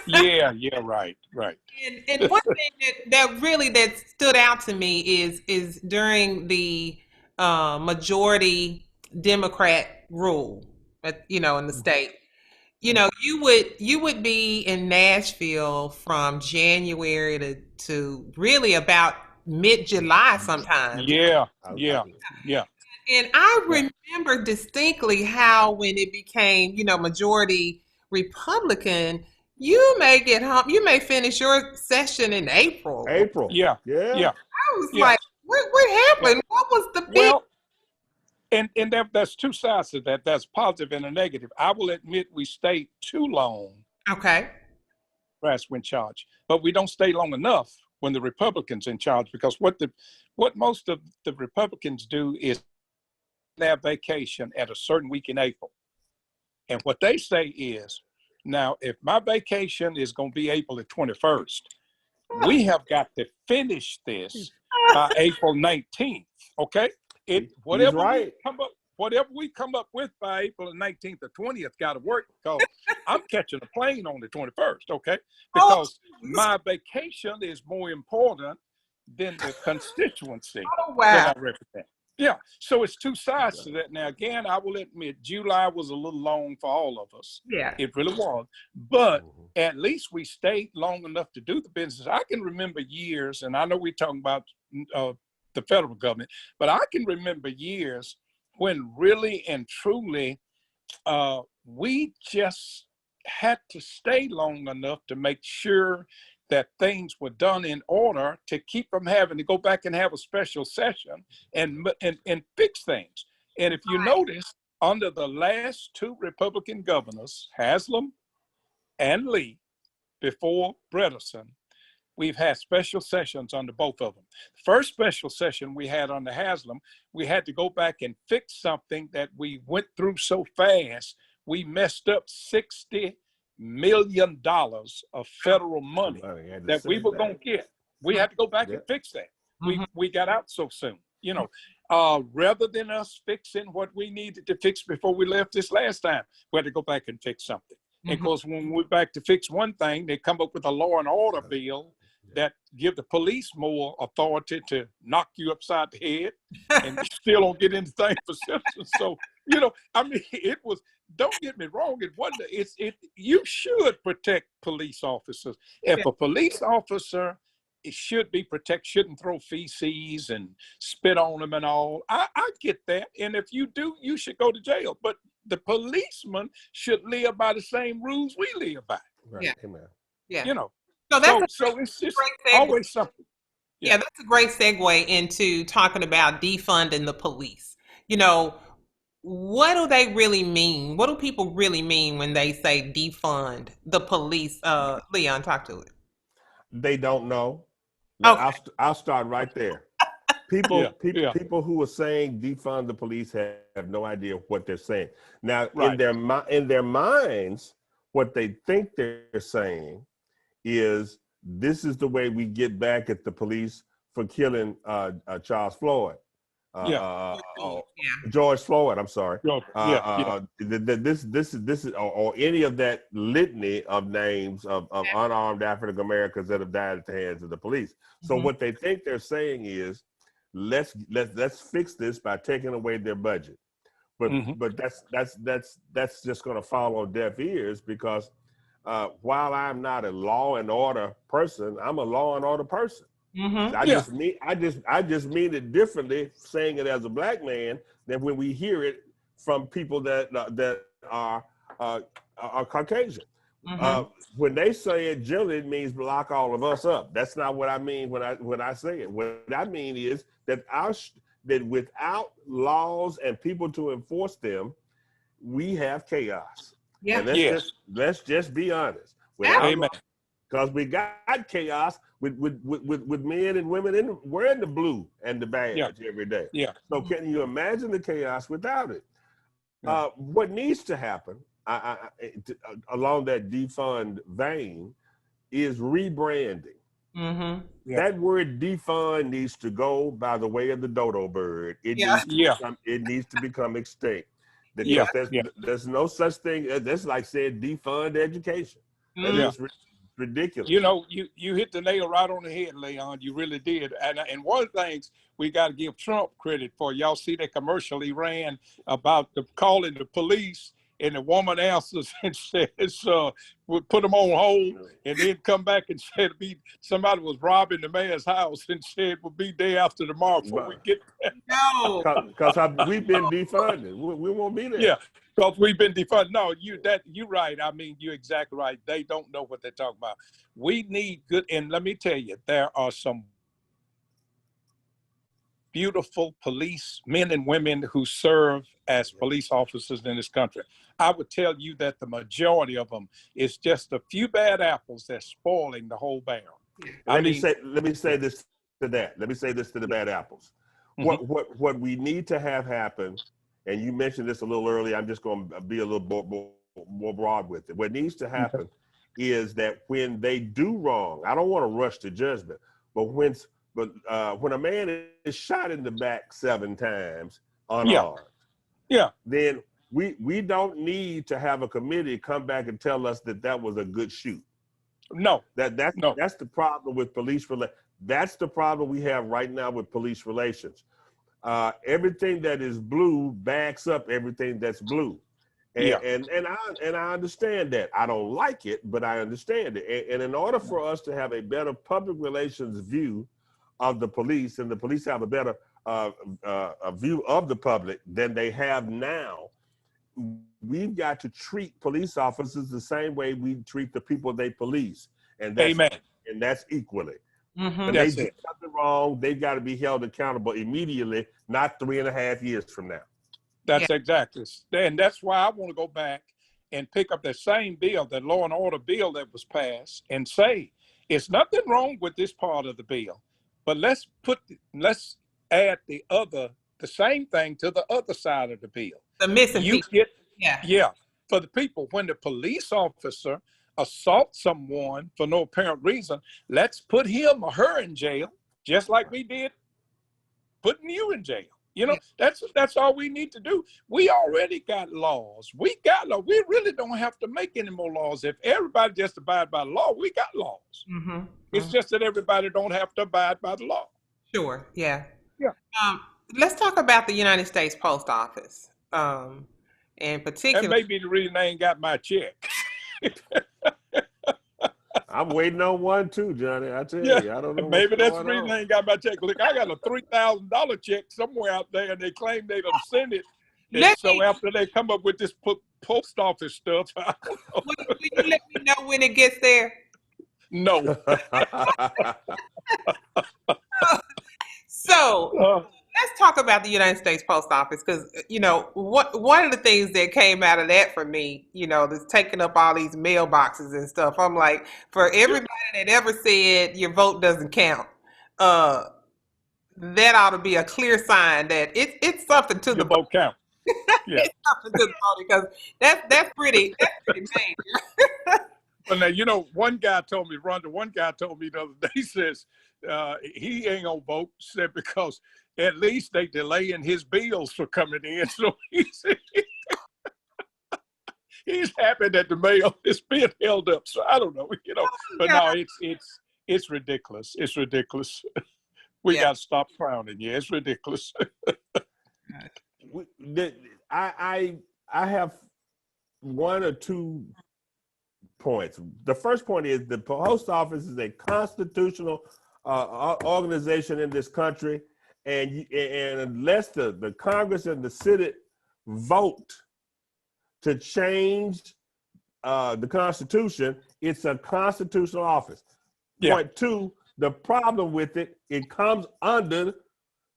Yeah, right. And one thing that stood out to me is during the majority Democrat rule, in the state. You would be in Nashville from January to really about mid-July sometimes. Yeah. And I remember distinctly how when it became, majority Republican, you may get home, you may finish your session in April. Yeah. I was like, what happened? What was the big? Well, and there's 2 sides to that. That's positive and a negative. I will admit we stayed too long. Okay. Democrats were in charge, but we don't stay long enough when the Republicans in charge, because what most of the Republicans do is their vacation at a certain week in April. And what they say is, Now, if my vacation is going to be April the 21st, we have got to finish this by April 19th. Okay, He's We right. come up, whatever we come up with by April the 19th or 20th, got to work because I'm catching a plane on the 21st. Okay, because my vacation is more important than the constituency Oh, wow. that I represent. Yeah, so it's two sides to that. Now, again, I will admit July was a little long for all of us. Yeah. It really was. But at least we stayed long enough to do the business. I can remember years, and I know we're talking about the federal government, but I can remember years when really and truly we just had to stay long enough to make sure that things were done in order to keep from having to go back and have a special session and fix things. And if you notice, under the last two Republican governors, Haslam and Lee, before Bredesen, we've had special sessions under both of them. The first special session we had under Haslam, we had to go back and fix something that we went through so fast, we messed up $60 million of federal money that we were going to get. We had to go back and fix that. We got out so soon, you know, rather than us fixing what we needed to fix before we left this last time, we had to go back and fix something. And of course, when we went back to fix one thing, they come up with a law and order bill that give the police more authority to knock you upside the head, and you still don't get anything for citizens. So, you know, I mean, it was, don't get me wrong, it wasn't, you should protect police officers. If a police officer, it should be protected, shouldn't throw feces and spit on them and all. I get that. And if you do, you should go to jail. But the policeman should live by the same rules we live by. Right. Yeah. Amen. Yeah. You know, So that's so it's just great segue. always something. Yeah, that's a great segue into talking about defunding the police. You know, what do they really mean? What do people really mean when they say defund the police? Leon, talk to it. They don't know. Okay. I'll start right there. People Yeah. who are saying defund the police have no idea what they're saying. Now, Right. in their minds, what they think they're saying is this is the way we get back at the police for killing Charles Floyd. George Floyd. I'm sorry. This is or any of that litany of names of unarmed African Americans that have died at the hands of the police. So what they think they're saying is, let's fix this by taking away their budget. But that's just going to fall on deaf ears because while I'm not a law and order person, I'm a law and order person. I just mean it differently saying it as a black man than when we hear it from people that are Caucasian. When they say it, generally it means lock all of us up. That's not what I mean when I say it. What I mean is that that without laws and people to enforce them, we have chaos. Yeah. And let's just be honest. Amen. Because we got chaos with men and women wearing the blue and the badge every day. Yeah. So can you imagine the chaos without it? What needs to happen along that defund vein is rebranding. That word defund needs to go by the way of the dodo bird. It needs to become extinct. There's no such thing. That's like saying defund education. It's ridiculous. You know, you hit the nail right on the head, Leon. You really did. And one of the things we got to give Trump credit for, y'all see that commercial he ran about calling the police, and the woman answers and says, "We'll put them on hold," and then come back and said somebody was robbing the man's house and said we'll be day after tomorrow before we get there. No. Because we've been defunded. We won't be there. Yeah. Because we've been defunded. No, you're right. I mean, you're exactly right. They don't know what they're talking about. We need good, and let me tell you, there are some beautiful police men and women who serve as police officers in this country. I would tell you that the majority of them is just a few bad apples that's spoiling the whole barrel. Let me say this to that. Let me say this to the bad apples. What we need to have happen, and you mentioned this a little earlier, I'm just going to be a little more broad with it. What needs to happen is that when they do wrong, I don't want to rush to judgment, but when a man is shot in the back 7 times unarmed, then we don't need to have a committee come back and tell us that was a good shoot. No, that's the problem with police relations. That's the problem we have right now with police relations. Everything that is blue backs up everything that's blue. And I understand that. I don't like it, but I understand it. And in order for us to have a better public relations view of the police, and the police have a better a view of the public than they have now, we've got to treat police officers the same way we treat the people they police. And that's equally. When they do something wrong, they've got to be held accountable immediately, not 3.5 years from now. That's exactly. And that's why I want to go back and pick up that same bill, that law and order bill that was passed, and say, it's nothing wrong with this part of the bill, but let's add the same thing to the other side of the bill. The missing people. For the people, when the police officer assaults someone for no apparent reason, let's put him or her in jail, just like we did putting you in jail. You know, that's all we need to do. We already got laws. We really don't have to make any more laws. If everybody just abide by the law, we got laws. It's just that everybody don't have to abide by the law. Sure. Yeah. Let's talk about the United States Post Office. In particular, that may be the reason I ain't got my check. I'm waiting on one too, Johnny. I tell you, I don't know. Maybe that's the reason I ain't got my check. Look, I got a $3,000 check somewhere out there, and they claim they done sent it. And so after they come up with this post office stuff, I don't know. Will you let me know when it gets there? No. So let's talk about the United States Post Office, because, you know, one of the things that came out of that for me, you know, that's taking up all these mailboxes and stuff. I'm like, for everybody that ever said your vote doesn't count, that ought to be a clear sign that it's something to your vote count. It's something to the vote, because that's pretty major. Well, now, you know, one guy told me the other day, he says he ain't gonna vote, said because at least they delaying his bills for coming in. So he's happy that the mail is being held up. So I don't know, you know, but no, it's ridiculous. It's ridiculous. We got to stop clowning. Yeah, it's ridiculous. I have one or two points. The first point is the post office is a constitutional organization in this country, and unless the Congress and the Senate vote to change the Constitution, it's a constitutional office. Point two, the problem with it comes under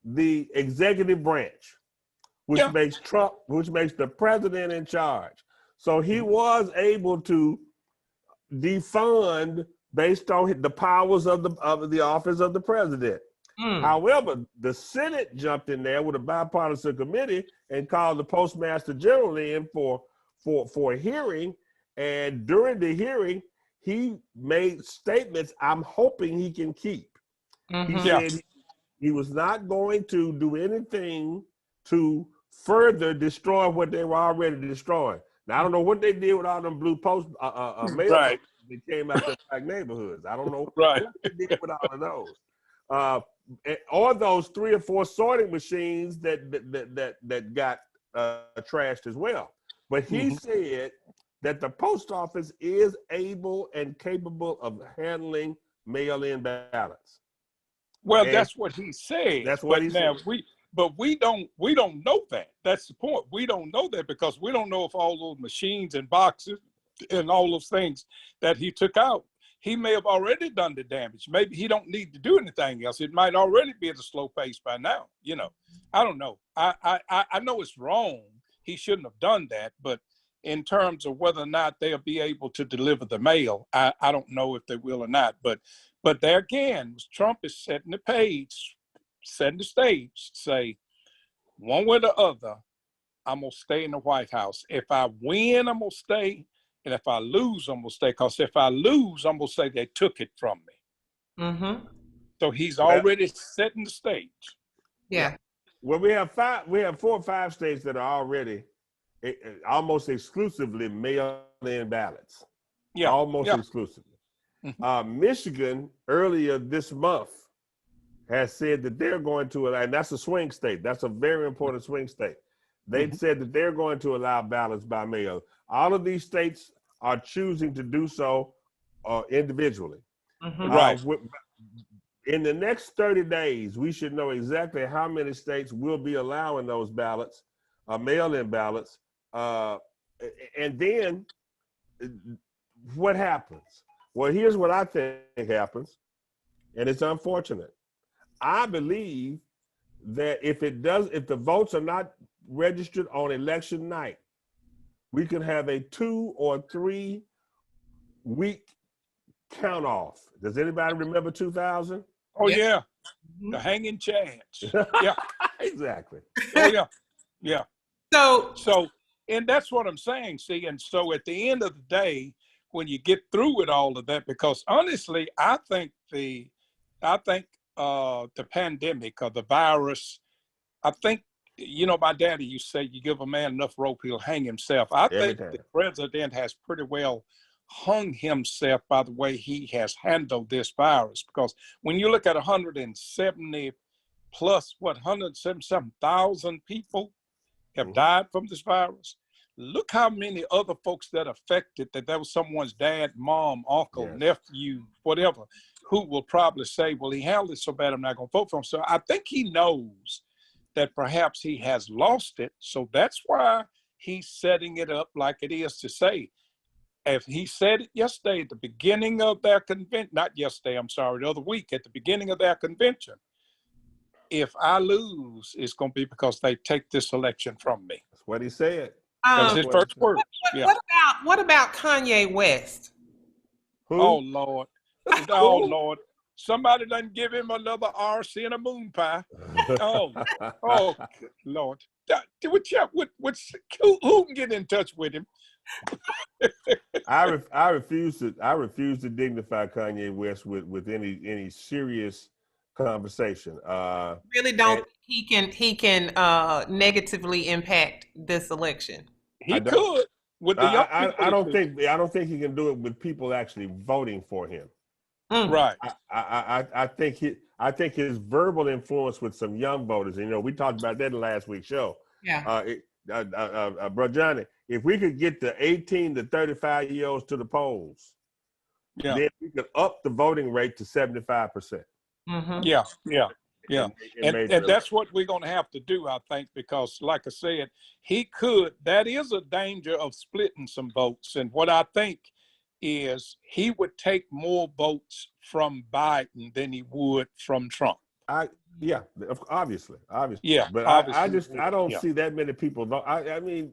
the executive branch, which makes the president in charge. So he was able to defund based on the powers of the office of the president. However, the Senate jumped in there with a bipartisan committee and called the Postmaster General in for a hearing. And during the hearing, he made statements I'm hoping he can keep. He said he was not going to do anything to further destroy what they were already destroying. Now, I don't know what they did with all them blue post mail that came out of black neighborhoods. I don't know what they did with all of those. Or those 3 or 4 sorting machines that got trashed as well. But he said that the post office is able and capable of handling mail-in ballots. Well, and that's what he said. That's what he said. But we don't know that. That's the point. We don't know that because we don't know if all those machines and boxes and all those things that he took out, he may have already done the damage. Maybe he don't need to do anything else. It might already be at a slow pace by now. You know, I don't know. I know it's wrong. He shouldn't have done that. But in terms of whether or not they'll be able to deliver the mail, I don't know if they will or not. But there again, Trump is setting the stage, say one way or the other, I'm going to stay in the White House. If I win, I'm going to stay. And if I lose, I'm going to stay. Because if I lose, I'm going to say they took it from me. Mm-hmm. So he's Well, already setting the stage. Yeah. well, we have 4 or 5 states that are already almost exclusively mail-in ballots. Yeah. Almost Yeah. exclusively. Michigan earlier this month has said that they're going to allow, and that's a swing state. That's a very important swing state. They said that they're going to allow ballots by mail. All of these states are choosing to do so individually. Mm-hmm. Right. In the next 30 days, we should know exactly how many states will be allowing those ballots, mail-in ballots. And then what happens? Well, here's what I think happens, and it's unfortunate. I believe that if the votes are not registered on election night, we could have a 2 or 3 week count off. Does anybody remember 2000? Oh, Yeah. yeah. Mm-hmm. The hanging chance. Yeah. Exactly. Oh, yeah. Yeah. So, And that's what I'm saying. See, and so at the end of the day, when you get through with all of that, because honestly, I think the pandemic or the virus, I think, my daddy used to say, you give a man enough rope, he'll hang himself. I think the president has pretty well hung himself by the way he has handled this virus. Because when you look at 177,000 people have died from this virus, look how many other folks that affected, that was someone's dad, mom, uncle, nephew, whatever, who will probably say, well, he handled it so bad, I'm not going to vote for him. So I think he knows that perhaps he has lost it. So that's why he's setting it up like it is, to say, if he said it yesterday at the beginning of their convention, not yesterday, I'm sorry, the other week, at the beginning of their convention, if I lose, it's going to be because they take this election from me. That's what he said. That's his first words. what about Kanye West? Who? Oh, Lord. Oh, Lord. Somebody doesn't give him another RC and a moon pie. Oh, Lord. Who can get in touch with him? I refuse to dignify Kanye West with any serious conversation. Really don't think he can negatively impact this election. He could. With the young people, I don't think he can do it with people actually voting for him. Right. I think his verbal influence with some young voters. We talked about that in last week's show. Yeah. Bro Johnny, if we could get the 18 to 35-year-olds to the polls, then we could up the voting rate to 75%. Mm-hmm. Yeah. And that's what we're going to have to do, I think, because like I said, that is a danger of splitting some votes. And what I think is he would take more votes from Biden than he would from Trump. Obviously. Yeah, but obviously, I don't see that many people vote. I mean,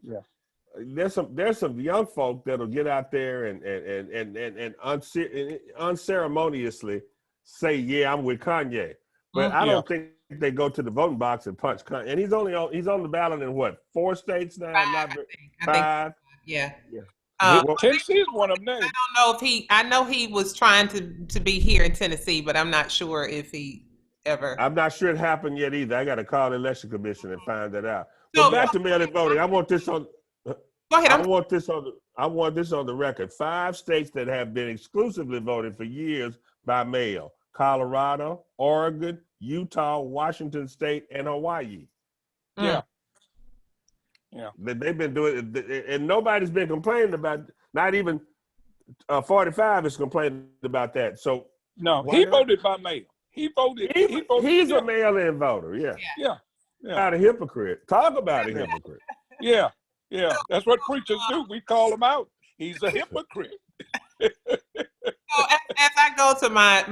there's some young folk that'll get out there and unceremoniously say, yeah, I'm with Kanye. But I don't think they go to the voting box and punch Kanye. And he's on the ballot in what, 4 states now? I think, yeah. Tennessee is one of them. I don't know I know he was trying to be here in Tennessee, but I'm not sure if he ever. I'm not sure it happened yet either. I got to call the election commission and find that out. So back to mail-in voting. I want this on. Go ahead. I want this on the record. 5 states that have been exclusively voted for years by mail: Colorado, Oregon, Utah, Washington State, and Hawaii. Yeah. They've been doing it, and nobody's been complaining about it. Not even 45 is complaining about that. So no, he voted by mail. He voted. He's a mail-in voter. Yeah. Not a hypocrite. Talk about a hypocrite. Yeah. That's what preachers do. We call him out. He's a hypocrite. So as I go to my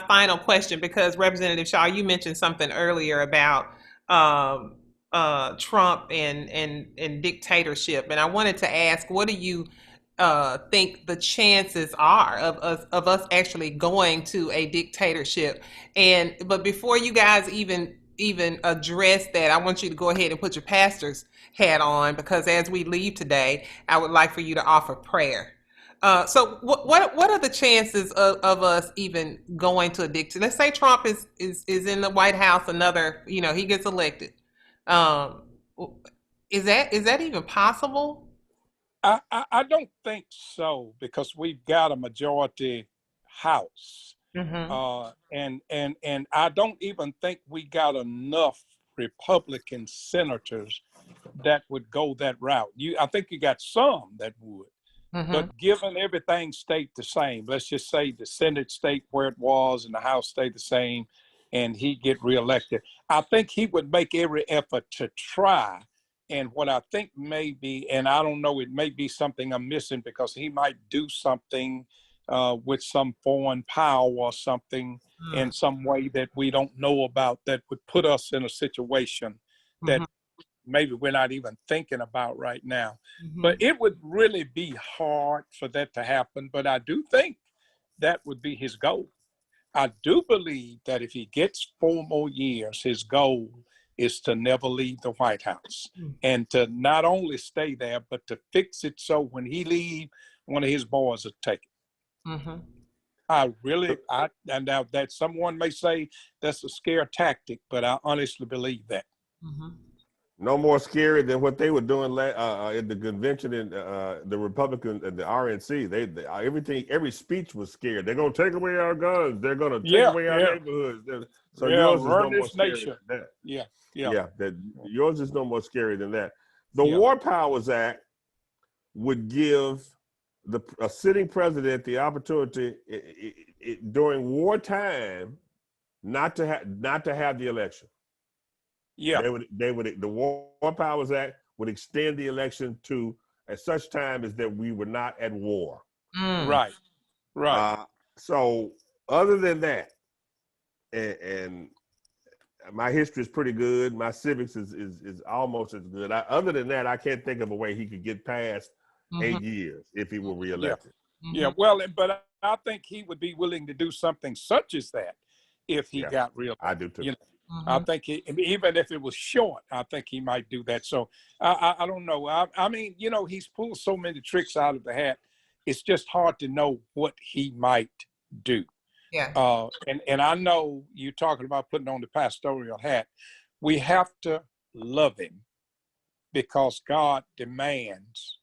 final question, because Representative Shaw, you mentioned something earlier about Trump and dictatorship, and I wanted to ask, what do you think the chances are of us actually going to a dictatorship? But before you guys even even address that, I want you to go ahead and put your pastor's hat on, because as we leave today, I would like for you to offer prayer. So what are the chances of us even going to addiction? Let's say Trump is in the White House, another, he gets elected. Um, is that even possible? I don't think so, because we've got a majority House. Mm-hmm. And I don't even think we got enough Republican senators that would go that route. I think you got some that would, Mm-hmm. but given everything stayed the same, let's just say the Senate stayed where it was and the House stayed the same, and he get reelected, I think he would make every effort to try. And what I think may be, and I don't know, it may be something I'm missing, because he might do something with some foreign power or something in some way that we don't know about, that would put us in a situation that Mm-hmm. maybe we're not even thinking about right now. Mm-hmm. But it would really be hard for that to happen. But I do think that would be his goal. I do believe that if he gets 4 more years, his goal is to never leave the White House, and to not only stay there, but to fix it so when he leaves, one of his boys will take it. Mm-hmm. And now that someone may say that's a scare tactic, but I honestly believe that. Mm-hmm. No more scary than what they were doing at the convention in the Republican and the RNC. Every speech was scared. They're going to take away our guns. They're going to take away our neighborhoods. So yours is no more scary than that. Yeah. That yours is no more scary than that. The Yeah. War Powers Act would give a sitting president the opportunity during wartime not to have the election. Yeah. The War Powers Act would extend the election to at such time as that we were not at war. Right. So other than that, and my history is pretty good. My civics is almost as good. Other than that, I can't think of a way he could get past 8 years if he were reelected. Yeah. Well, but I think he would be willing to do something such as that if he got reelected. I do too. I think even if it was short, I think he might do that. So I don't know. I mean, he's pulled so many tricks out of the hat. It's just hard to know what he might do. Yeah. And I know you're talking about putting on the pastoral hat. We have to love him, because God demands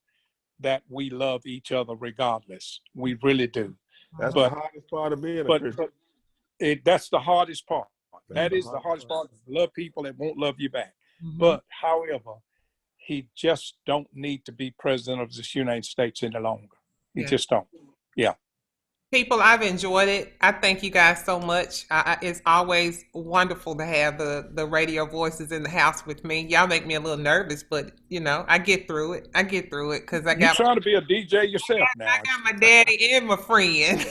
that we love each other regardless. We really do. That's the hardest part of being a Christian. That's the hardest part. That is the hardest part. Love people that won't love you back. But however, he just don't need to be president of the United States any longer. He just don't. Yeah. People, I've enjoyed it. I thank you guys so much. It's always wonderful to have the radio voices in the house with me. Y'all make me a little nervous, but I get through it. Because I got. You're trying to be a DJ yourself now. I got my daddy and my friend.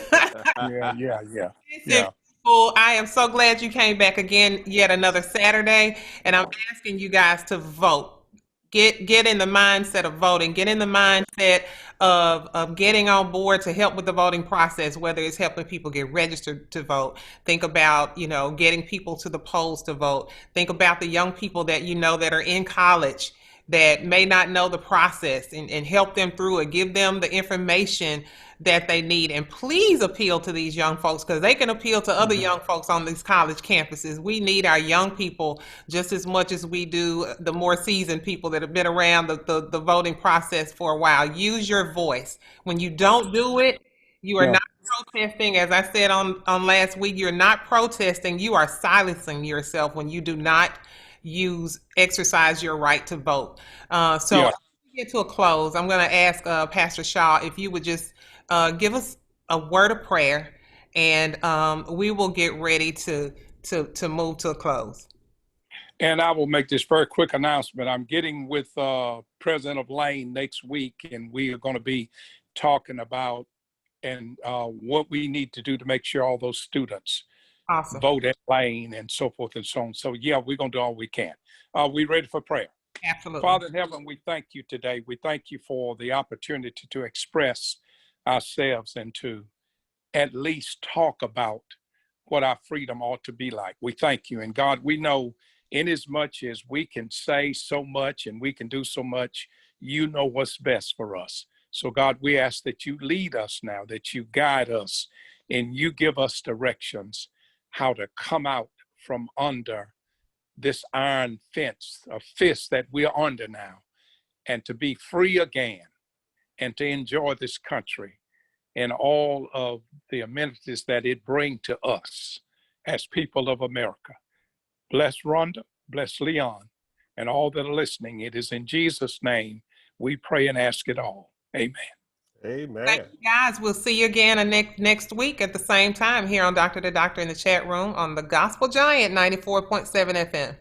Yeah. Well, I am so glad you came back again yet another Saturday, and I'm asking you guys to vote. Get in the mindset of voting. Get in the mindset of getting on board to help with the voting process, whether it's helping people get registered to vote. Think about, getting people to the polls to vote. Think about the young people that that are in college that may not know the process, and help them through it. Give them the information that they need. And please appeal to these young folks, because they can appeal to other young folks on these college campuses. We need our young people just as much as we do the more seasoned people that have been around the voting process for a while. Use your voice. When you don't do it, you are not protesting. As I said on last week, you're not protesting. You are silencing yourself when you do not exercise your right to vote. So get to a close, I'm going to ask Pastor Shaw if you would just give us a word of prayer, and we will get ready to move to a close. And I will make this very quick announcement. I'm getting with President of Lane next week, and we are going to be talking about what we need to do to make sure all those students vote at Lane and so forth and so on. So we're going to do all we can. Are we ready for prayer? Absolutely. Father in heaven, we thank you today. We thank you for the opportunity to express ourselves and to at least talk about what our freedom ought to be like. We thank you. And God, we know inasmuch as we can say so much and we can do so much, you know what's best for us. So God, we ask that you lead us now, that you guide us, and you give us directions how to come out from under this iron fence, a fist that we're under now, and to be free again and to enjoy this country and all of the amenities that it brings to us as people of America. Bless Rhonda, bless Leon, and all that are listening. It is in Jesus' name we pray and ask it all. Amen. Amen. Thank you, guys. We'll see you again next week at the same time here on Doctor to Doctor in the chat room on the Gospel Giant 94.7 FM.